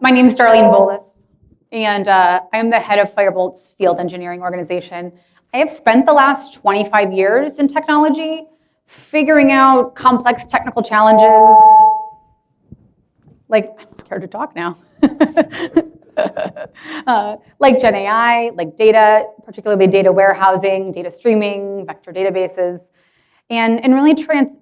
My name is Darlene Volas, and I am the head of Firebolt's field engineering organization. I have spent the last 25 years in technology figuring out complex technical challenges. Like, I'm scared to talk now. Like Gen AI, like data, particularly data warehousing, data streaming, vector databases. And really,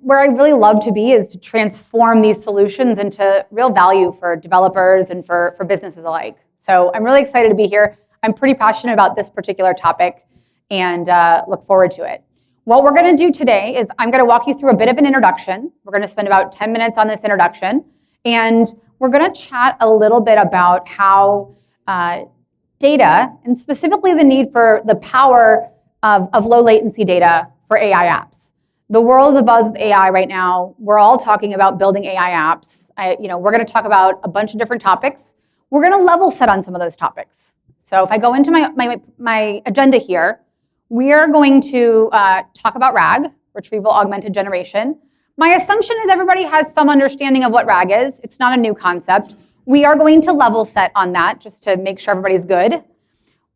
where I really love to be is to transform these solutions into real value for developers and for businesses alike. So I'm really excited to be here. I'm pretty passionate about this particular topic and look forward to it. What we're going to do today is I'm going to walk you through a bit of an introduction. We're going to spend about 10 minutes on this introduction. And we're going to chat a little bit about how data, and specifically the need for the power of low latency data for AI apps. The world is abuzz with AI right now. We're all talking about building AI apps. We're going to talk about a bunch of different topics. We're going to level set on some of those topics. So if I go into my agenda here, we are going to talk about RAG, retrieval-augmented generation. My assumption is everybody has some understanding of what RAG is. It's not a new concept. We are going to level set on that just to make sure everybody's good.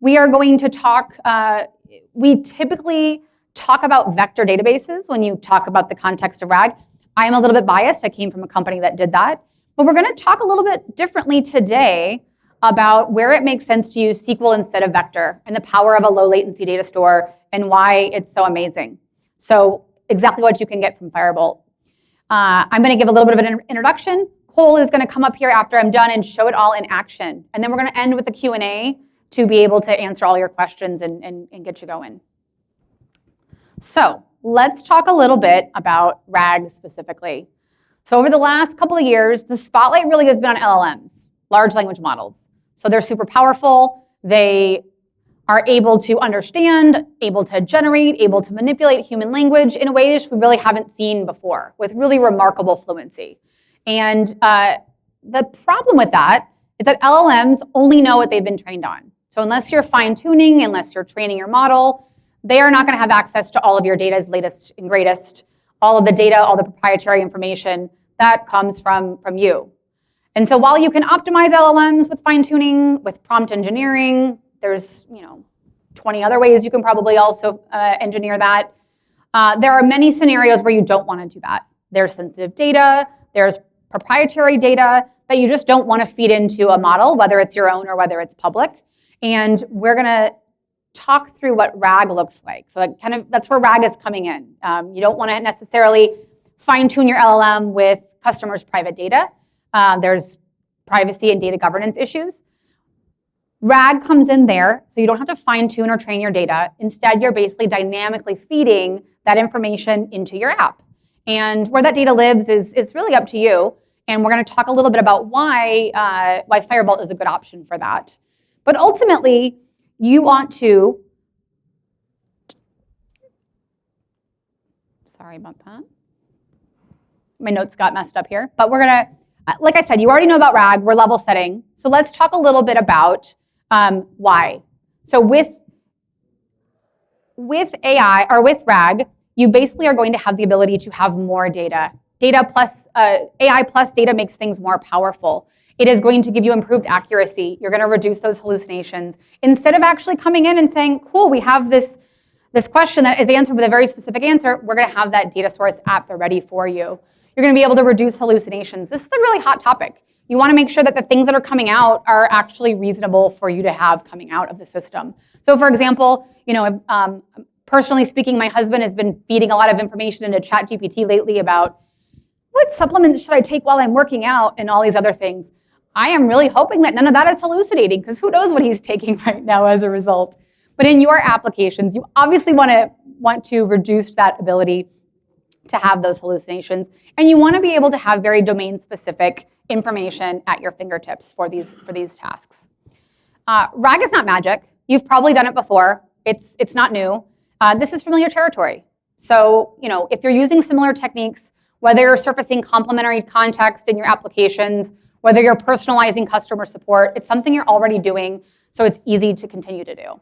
We are going to talk, we typically talk about vector databases when you talk about the context of RAG. I am a little bit biased. I came from a company that did that. But we're going to talk a little bit differently today about where it makes sense to use SQL instead of vector and the power of a low latency data store and why it's so amazing. So exactly what you can get from Firebolt. I'm going to give a little bit of an introduction. Cole is going to come up here after I'm done and show it all in action. And then we're going to end with a Q&A to be able to answer all your questions and get you going. So let's talk a little bit about RAG specifically. So over the last couple of years, the spotlight really has been on LLMs, large language models. So they're super powerful. They are able to understand, able to generate, able to manipulate human language in ways we really haven't seen before with really remarkable fluency. And the problem with that is that LLMs only know what they've been trained on. So unless you're fine-tuning, unless you're training your model, they are not going to have access to all of your data's latest and greatest, all of the data, all the proprietary information that comes from you. And so while you can optimize LLMs with fine-tuning, with prompt engineering, there's 20 other ways you can probably also engineer that. There are many scenarios where you don't want to do that. There's sensitive data, there's proprietary data that you just don't want to feed into a model, whether it's your own or whether it's public. And we're going to talk through what RAG looks like. So that's where RAG is coming in. You don't want to necessarily fine-tune your LLM with customers' private data. There's privacy and data governance issues. RAG comes in there, so you don't have to fine-tune or train your data. Instead, you're basically dynamically feeding that information into your app. And where that data lives is really up to you. And we're going to talk a little bit about why Firebolt is a good option for that. But ultimately, you want to, sorry about that. My notes got messed up here. But we're going to, like I said, you already know about RAG. We're level setting. So let's talk a little bit about why. So with AI, or with RAG, you basically are going to have the ability to have more data. AI plus data makes things more powerful. It is going to give you improved accuracy. You're going to reduce those hallucinations. Instead of actually coming in and saying, cool, we have this question that is answered with a very specific answer, we're going to have that data source app ready for you. You're going to be able to reduce hallucinations. This is a really hot topic. You want to make sure that the things that are coming out are actually reasonable for you to have coming out of the system. So for example, personally speaking, my husband has been feeding a lot of information into ChatGPT lately about what supplements should I take while I'm working out and all these other things. I am really hoping that none of that is hallucinating because who knows what he's taking right now as a result. But in your applications, you obviously want to reduce that ability to have those hallucinations. And you want to be able to have very domain-specific information at your fingertips for these tasks. RAG is not magic. You've probably done it before. It's not new. This is familiar territory. So if you're using similar techniques, whether you're surfacing complementary context in your applications, whether you're personalizing customer support, it's something you're already doing, so it's easy to continue to do.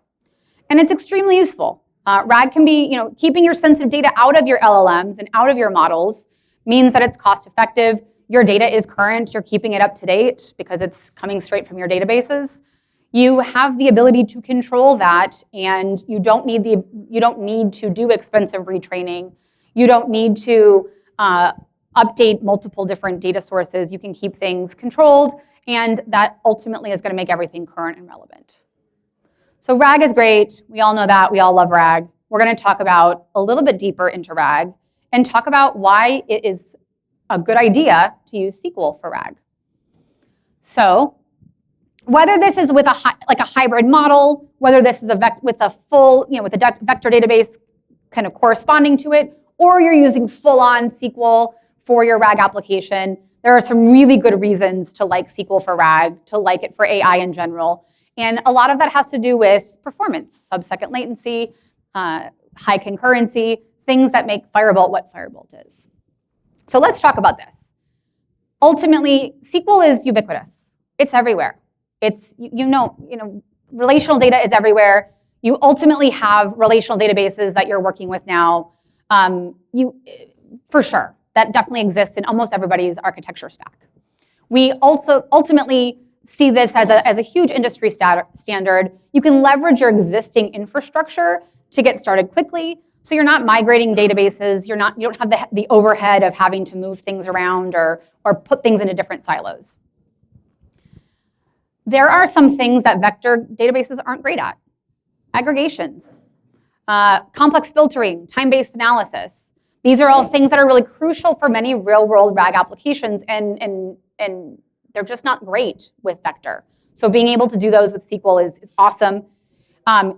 And it's extremely useful. RAG can be, keeping your sensitive data out of your LLMs and out of your models means that it's cost effective. your data is current, you're keeping it up to date because it's coming straight from your databases. You have the ability to control that, and you don't need to do expensive retraining. You don't need to update multiple different data sources. You can keep things controlled, and that ultimately is going to make everything current and relevant. So RAG is great. We all know that. We all love RAG. We're going to talk about a little bit deeper into RAG and talk about why it is a good idea to use SQL for RAG. So whether this is with a hybrid model, whether this is with a full, with a vector database kind of corresponding to it, or you're using full-on SQL for your RAG application, there are some really good reasons to like SQL for RAG, to like it for AI in general. And a lot of that has to do with performance, sub-second latency, high concurrency, things that make Firebolt what Firebolt is. So let's talk about this. Ultimately, SQL is ubiquitous. It's everywhere. It's, relational data is everywhere. You ultimately have relational databases that you're working with now. For sure, that definitely exists in almost everybody's architecture stack. We also ultimately see this as a huge industry standard. You can leverage your existing infrastructure to get started quickly. So you're not migrating databases. You don't have the overhead of having to move things around or put things into different silos. There are some things that vector databases aren't great at. Aggregations, complex filtering, time-based analysis. These are all things that are really crucial for many real-world RAG applications, and they're just not great with vector. So being able to do those with SQL is awesome.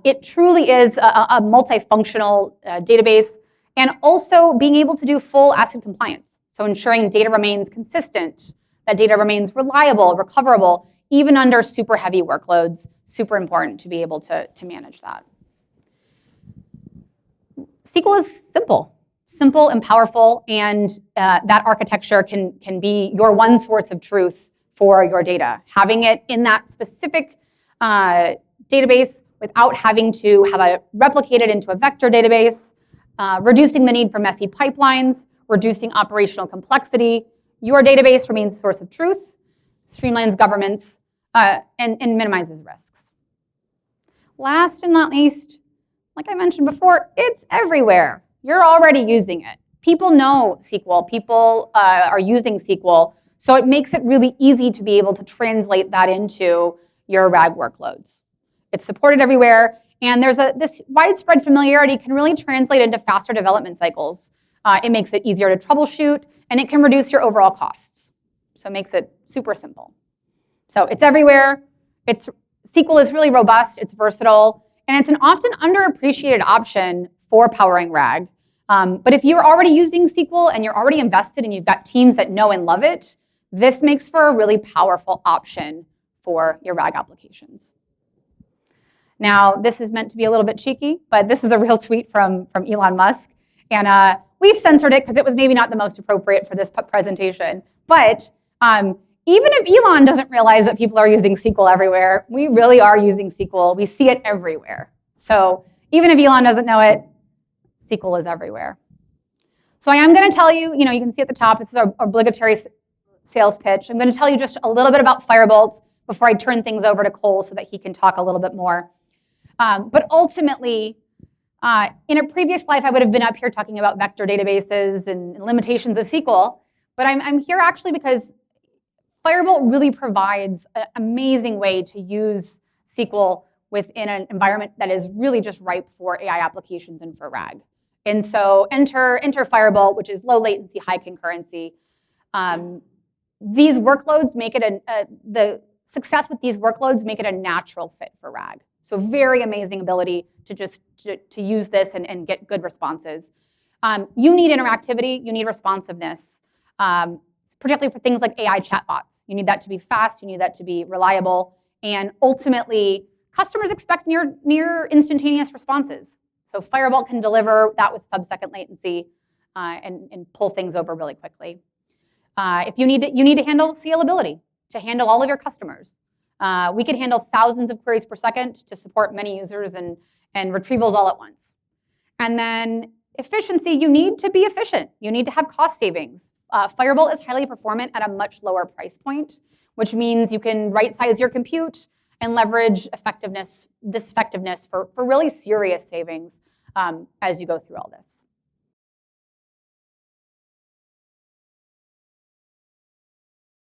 It truly is a multifunctional database, and also being able to do full ACID compliance. So ensuring data remains consistent, that data remains reliable, recoverable, even under super heavy workloads. Super important to be able to manage that. SQL is simple and powerful, and that architecture can be your one source of truth for your data. Having it in that specific database without having to have it replicated into a vector database, reducing the need for messy pipelines, reducing operational complexity. Your database remains a source of truth, streamlines governance, and minimizes risks. Last and not least, like I mentioned before, it's everywhere. You're already using it. People know SQL. People are using SQL. So it makes it really easy to be able to translate that into your RAG workloads. It's supported everywhere, and there's this widespread familiarity can really translate into faster development cycles. It makes it easier to troubleshoot, and it can reduce your overall costs. So it makes it super simple. So it's everywhere. SQL is really robust, it's versatile, and it's an often underappreciated option for powering RAG. But if you're already using SQL and you're already invested and you've got teams that know and love it, this makes for a really powerful option for your RAG applications. Now, this is meant to be a little bit cheeky, but this is a real tweet from Elon Musk. And we've censored it because it was maybe not the most appropriate for this presentation. But even if Elon doesn't realize that people are using SQL everywhere, we really are using SQL. We see it everywhere. So even if Elon doesn't know it, SQL is everywhere. So I am going to tell you, you can see at the top, this is our obligatory sales pitch. I'm going to tell you just a little bit about Firebolt before I turn things over to Cole so that he can talk a little bit more. But ultimately, in a previous life, I would have been up here talking about vector databases and limitations of SQL. But I'm here actually because Firebolt really provides an amazing way to use SQL within an environment that is really just ripe for AI applications and for RAG. And so enter Firebolt, which is low latency, high concurrency. These workloads make it the success with these workloads make it a natural fit for RAG. So very amazing ability to use this and get good responses. You need interactivity, you need responsiveness, particularly for things like AI chatbots. You need that to be fast, you need that to be reliable, and ultimately, customers expect near instantaneous responses. So Firebolt can deliver that with sub-second latency and pull things over really quickly. If you need to handle scalability to handle all of your customers. We can handle thousands of queries per second to support many users and retrievals all at once. And then efficiency, you need to be efficient. You need to have cost savings. Firebolt is highly performant at a much lower price point, which means you can right-size your compute and leverage this effectiveness for really serious savings as you go through all this.